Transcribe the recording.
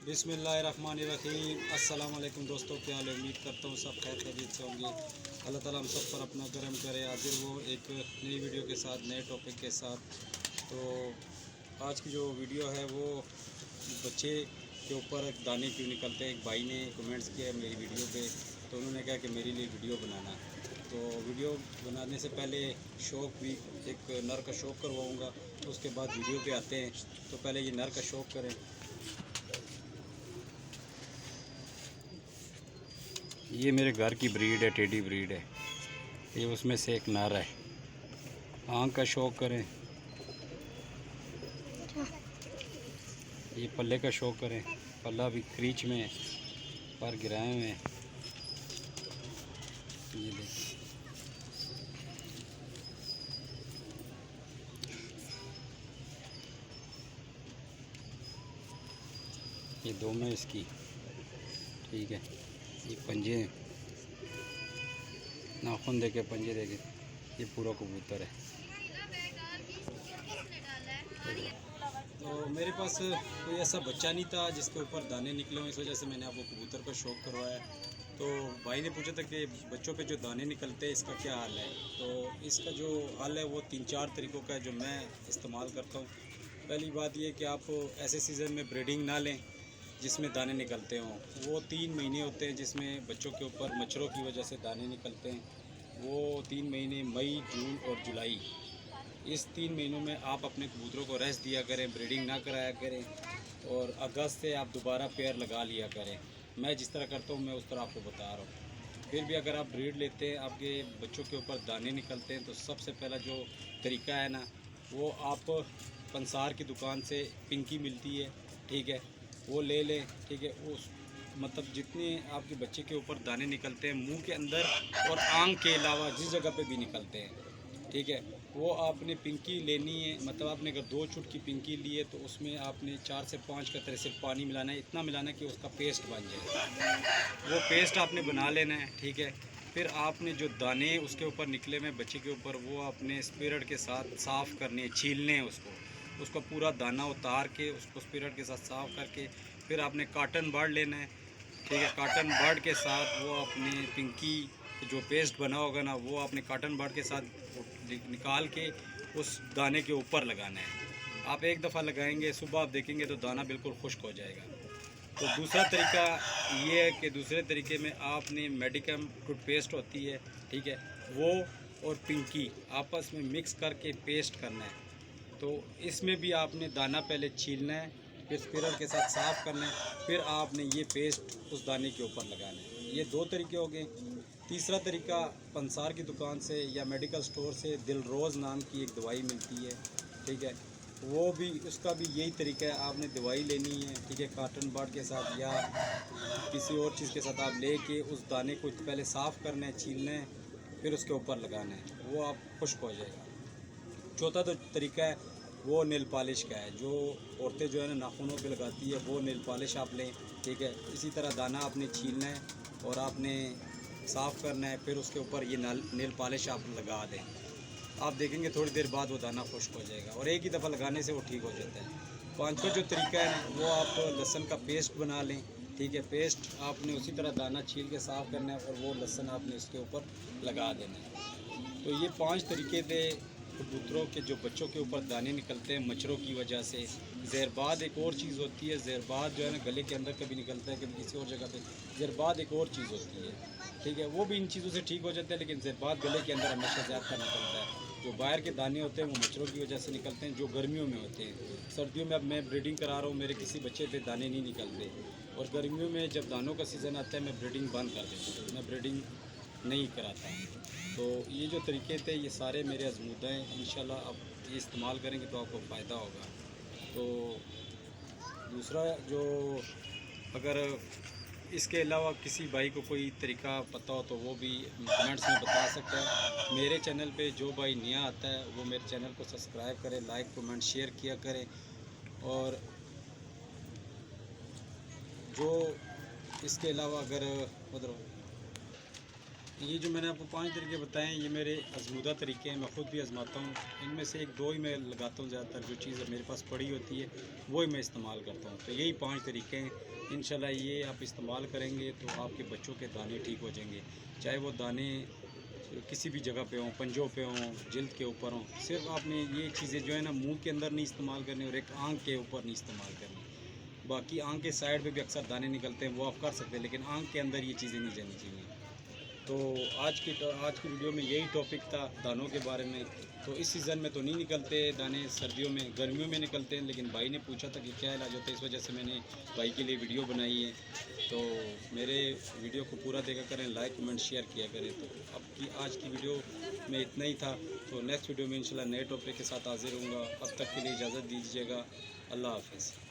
बिस्मिल्लाहिर्रहमानिर्रहीम। अस्सलाम वालेकुम दोस्तों, क्या हाल है? उम्मीद करता हूँ सब खैर खैरियत से होंगे। अल्लाह ताला हम सब पर अपना करम करे। हाजिर वो एक नई वीडियो के साथ, नए टॉपिक के साथ। तो आज की जो वीडियो है वो बच्चे के ऊपर दाने क्यों निकलते हैं। एक भाई ने कमेंट्स किया मेरी वीडियो पे, तो उन्होंने कहा कि मेरे लिए वीडियो बनाना। तो वीडियो बनाने से पहले शौक़ भी, एक नर का शौक़ करवाऊँगा, तो उसके बाद वीडियो पे आते हैं। तो पहले ये नर का शौक़ करें। ये मेरे घर की ब्रीड है, टेडी ब्रीड है। ये उसमें से एक नर है। आँख का शौक़ करें, ये पल्ले का शौक़ करें। पल्ला भी क्रीच में है, पर गिराए हुए हैं। ये देखिए, ये दो में इसकी, ठीक है। ये पंजे, नाखून देके, पंजे देके, ये पूरा कबूतर है। तो मेरे पास कोई ऐसा बच्चा नहीं था जिसके ऊपर दाने निकले हों, इस वजह से मैंने आपको कबूतर का शौक़ करवाया। तो भाई ने पूछा था कि बच्चों पे जो दाने निकलते हैं इसका क्या हाल है। तो इसका जो हल है वो 3-4 तरीक़ों का है जो मैं इस्तेमाल करता हूँ। पहली बात ये कि आप ऐसे सीज़न में ब्रीडिंग ना लें जिसमें दाने निकलते हों। वो 3 महीने होते हैं जिसमें बच्चों के ऊपर मच्छरों की वजह से दाने निकलते हैं। वो 3 महीने मई, जून और जुलाई, इस 3 महीनों में आप अपने कबूतरों को रेस्ट दिया करें, ब्रीडिंग ना कराया करें। और अगस्त से आप दोबारा पेयर लगा लिया करें। मैं जिस तरह करता हूँ मैं उस तरह आपको बता रहा हूँ। फिर भी अगर आप ब्रीड लेते हैं, आपके बच्चों के ऊपर दाने निकलते हैं, तो सबसे पहला जो तरीका है ना, वो आप पंसार की दुकान से पिंकी मिलती है, ठीक है, वो ले लें, ठीक है। उस मतलब जितने आपके बच्चे के ऊपर दाने निकलते हैं मुंह के अंदर और आँख के अलावा जिस जगह पे भी निकलते हैं, ठीक है, वो आपने पिंकी लेनी है। मतलब आपने अगर 2 चुटकी पिंकी ली है तो उसमें आपने 4 से 5 का तरह सिर्फ पानी मिलाना है। इतना मिलाना है कि उसका पेस्ट बन जाए। वो पेस्ट आपने बना लेना है, ठीक है। फिर आपने जो दाने उसके ऊपर निकले हुए बच्चे के ऊपर, वो आपने स्पिरिट के साथ साफ़ करने हैं, छीलने हैं उसको पूरा दाना उतार के उसको स्पिरिट के साथ साफ़ करके फिर आपने काटन बर्ड लेना है, ठीक है। काटन बर्ड के साथ वो अपने पिंकी जो पेस्ट बना होगा ना, वो आपने काटन बर्ड के साथ निकाल के उस दाने के ऊपर लगाना है। आप एक दफ़ा लगाएंगे, सुबह आप देखेंगे तो दाना बिल्कुल खुश्क हो जाएगा। तो दूसरा तरीका ये है कि दूसरे तरीके में आपने मेडिकम टूथपेस्ट होती है, ठीक है, वो और पिंकी आपस में मिक्स करके पेस्ट करना है। तो इसमें भी आपने दाना पहले छीलना है, फिर स्पिरर के साथ साफ़ करना है, फिर आपने ये पेस्ट उस दाने के ऊपर लगाना है। ये 2 तरीके हो गए। तीसरा तरीका, पंसार की दुकान से या मेडिकल स्टोर से दिलरोज़ नाम की एक दवाई मिलती है, ठीक है, वो भी, उसका भी यही तरीका है। आपने दवाई लेनी है, ठीक है, काटन बर्ड के साथ या किसी और चीज़ के साथ आप लेके उस दाने को पहले साफ़ करना है, छीलना है, फिर उसके ऊपर लगाना है, वो आप खुश्क हो जाएगा। चौथा तो तरीका है वो नेल पॉलिश का है। जो औरतें जो है ना नाखूनों पे लगाती है, वो नेल पॉलिश आप लें, ठीक है। इसी तरह दाना आपने छीलना है और आपने साफ़ करना है, फिर उसके ऊपर ये नेल पॉलिश आप लगा दें। आप देखेंगे थोड़ी देर बाद वो दाना खुश्क हो जाएगा और एक ही दफ़ा लगाने से वो ठीक हो जाता है। पाँचवा जो तरीका है ना, वो आप लहसुन का पेस्ट बना लें, ठीक है। पेस्ट आपने उसी तरह दाना छील के साफ़ करना है और वो लहसुन आपने इसके ऊपर लगा देना है। तो ये 5 तरीके थे कबूतरों के जो बच्चों के ऊपर दाने निकलते हैं मच्छरों की वजह से। ज़ेरबाद एक और चीज़ होती है, ज़ेरबाद जो है ना गले के अंदर कभी निकलता है, कभी किसी और जगह पे। ज़ेरबाद एक और चीज़ होती है, ठीक है, वो भी इन चीज़ों से ठीक हो जाता है, लेकिन ज़ेरबाद गले के अंदर हमेशा ज़्यादा निकलता है। जो बाहर के दाने होते हैं वो मच्छरों की वजह से निकलते हैं, जो गर्मियों में होते हैं। सर्दियों में अब मैं ब्रीडिंग करा रहा हूँ, मेरे किसी बच्चे पे दाने नहीं निकलते। और गर्मियों में जब दानों का सीज़न आता है मैं ब्रीडिंग बंद कर देता हूँ, मैं ब्रीडिंग नहीं कराता। तो ये जो तरीके थे ये सारे मेरे आज़मूदा हैं। इंशाल्लाह आप ये इस्तेमाल करेंगे तो आपको फ़ायदा होगा। तो दूसरा जो, अगर इसके अलावा किसी भाई को कोई तरीका पता हो तो वो भी कमेंट्स में बता सकता है। मेरे चैनल पे जो भाई नया आता है वो मेरे चैनल को सब्सक्राइब करें, लाइक कमेंट शेयर किया करें। और जो इसके अलावा अगर उधर ये जो मैंने आपको 5 तरीके बताए हैं, ये मेरे आजमूदा तरीके हैं, मैं ख़ुद भी आजमाता हूँ। इनमें से 1-2 ही मैं लगाता हूँ, ज़्यादातर जो चीज़ मेरे पास पड़ी होती है वो ही मैं इस्तेमाल करता हूँ। तो यही 5 तरीके हैं, इंशाल्लाह ये आप इस्तेमाल करेंगे तो आपके बच्चों के दाने ठीक हो जाएंगे। चाहे वो दाने किसी भी जगह पे हों, पंजों पे हों, जिल्द के ऊपर हों, सिर्फ आपने ये चीज़ें जो है ना मुँह के अंदर नहीं इस्तेमाल करनी और एक आँख के ऊपर नहीं इस्तेमाल करनी। बाकी आँख के साइड पे भी अक्सर दाने निकलते हैं, वो आप कर सकते हैं, लेकिन आँख के अंदर ये चीज़ें नहीं जानी चाहिए। तो आज की वीडियो में यही टॉपिक था दानों के बारे में। तो इस सीज़न में तो नहीं निकलते दाने, सर्दियों में, गर्मियों में निकलते हैं, लेकिन भाई ने पूछा था कि क्या इलाज होता है, इस वजह से मैंने भाई के लिए वीडियो बनाई है। तो मेरे वीडियो को पूरा देखा करें, लाइक कमेंट शेयर किया करें। तो आज की वीडियो में इतना ही था। तो नेक्स्ट वीडियो में इंशाल्लाह नए टॉपिक के साथ हाजिर होऊंगा। अब तक के लिए इजाज़त दीजिएगा। अल्लाह हाफ़िज़।